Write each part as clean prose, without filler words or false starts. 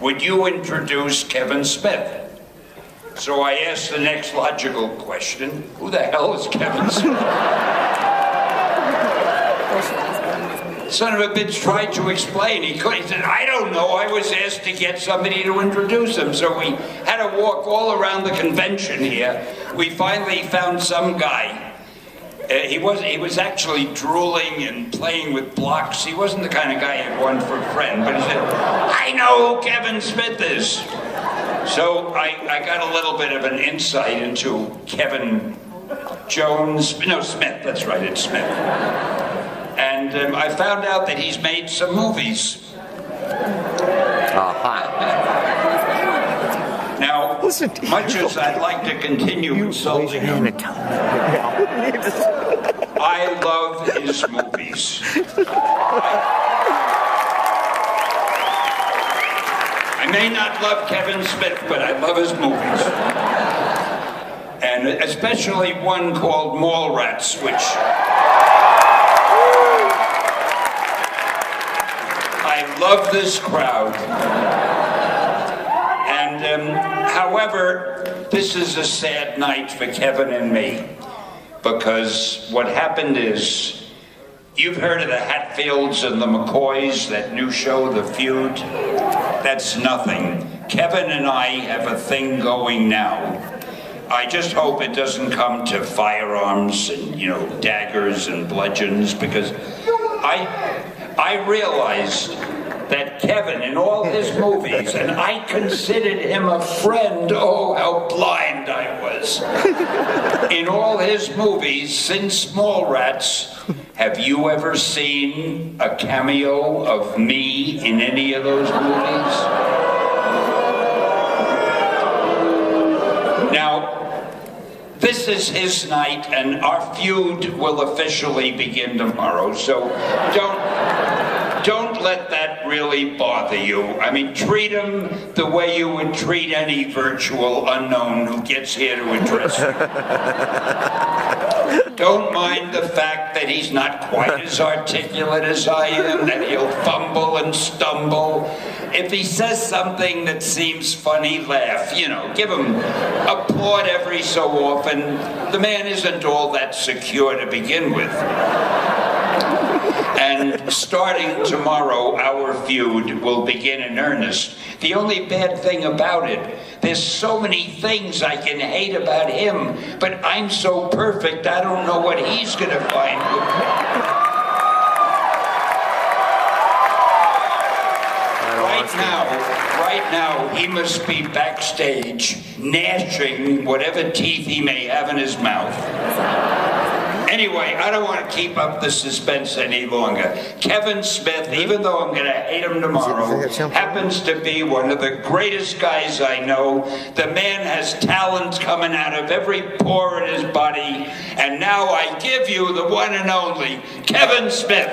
would you introduce Kevin Smith? So I asked the next logical question, who the hell is Kevin Smith? Son of a bitch tried to explain. He said, I don't know. I was asked to get somebody to introduce him. So we had to walk all around the convention here. We finally found some guy. He was actually drooling and playing with blocks. He wasn't the kind of guy you'd want for a friend. But he said, I know who Kevin Smith is. So I got a little bit of an insight into Kevin Smith. That's right, it's Smith. And I found out that he's made some movies. Now, much as I'd like to continue insulting him, I love his movies. I may not love Kevin Smith, but I love his movies. And especially one called Mallrats, which I love this crowd. And however, this is a sad night for Kevin and me, because what happened is, you've heard of the Hatfields and the McCoys, that new show, The Feud? That's nothing. Kevin and I have a thing going now. I just hope it doesn't come to firearms and, daggers and bludgeons, because I realized that Kevin, in all his movies, and I considered him a friend, oh, how blind I was. In all his movies, since Mallrats, have you ever seen a cameo of me in any of those movies? Now, this is his night, and our feud will officially begin tomorrow, so don't let that really bother you. I mean, treat him the way you would treat any virtual unknown who gets here to address you. Don't mind the fact that he's not quite as articulate as I am, that he'll fumble and stumble. If he says something that seems funny, laugh. Give him applaud every so often. The man isn't all that secure to begin with. And starting tomorrow, our feud will begin in earnest. The only bad thing about it, there's so many things I can hate about him, but I'm so perfect, I don't know what he's going to find with me. Right now, he must be backstage, gnashing whatever teeth he may have in his mouth. Anyway, I don't want to keep up the suspense any longer. Kevin Smith, even though I'm going to hate him tomorrow, happens to be one of the greatest guys I know. The man has talent coming out of every pore in his body. And now I give you the one and only Kevin Smith.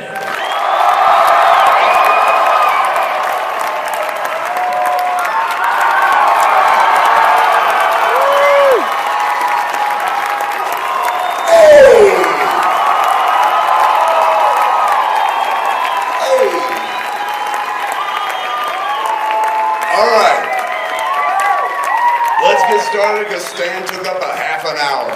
Because Stan took up a half an hour.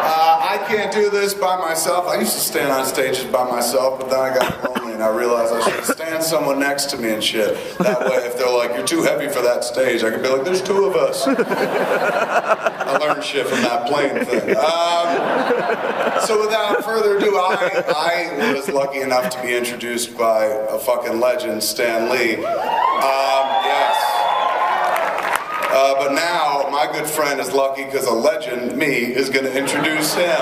I can't do this by myself. I used to stand on stages by myself, but then I got lonely and I realized I should stand someone next to me and shit. That way, if they're like, you're too heavy for that stage, I can be like, there's two of us. I learned shit from that plane thing. So without further ado, I was lucky enough to be introduced by a fucking legend, Stan Lee. Yes. But now, my good friend is lucky because a legend, me, is going to introduce him.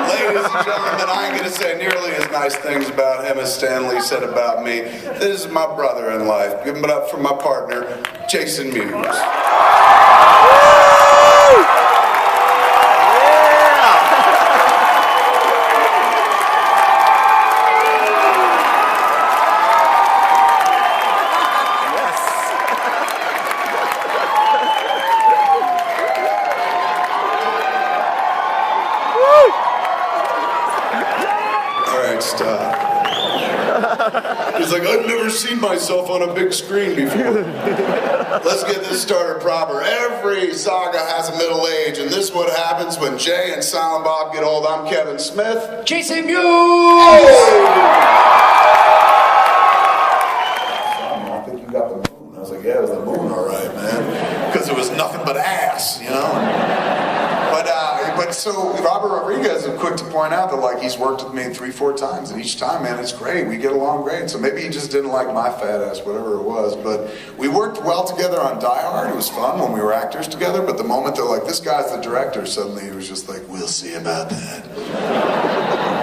Ladies and gentlemen, I ain't going to say nearly as nice things about him as Stan Lee said about me. This is my brother in life. Give it up for my partner, Jason Mewes. He's like, I've never seen myself on a big screen before. Let's get this started proper. Every saga has a middle age, and this is what happens when Jay and Silent Bob get old. I'm Kevin Smith. Jason Mewes! I think you got the moon. I was like, yeah, it was the moon, all right, man. Because it was nothing but ass, you know? But so Robert Rodriguez is quick to point out that like he's worked with me 3-4 times, and each time, man, it's great. We get along great. So maybe he just didn't like my fat ass, whatever it was. But we worked well together on Die Hard. It was fun when we were actors together. But the moment they're like, this guy's the director, suddenly he was just like, we'll see about that.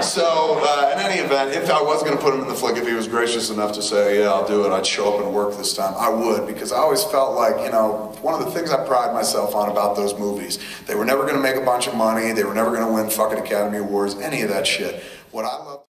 So in any event, if I was going to put him in the flick, if he was gracious enough to say, yeah, I'll do it, I'd show up and work this time, I would, because I always felt like, you know, one of the things I pride myself on about those movies, they were never going to make a bunch of money, they were never going to win fucking Academy Awards, any of that shit. What I love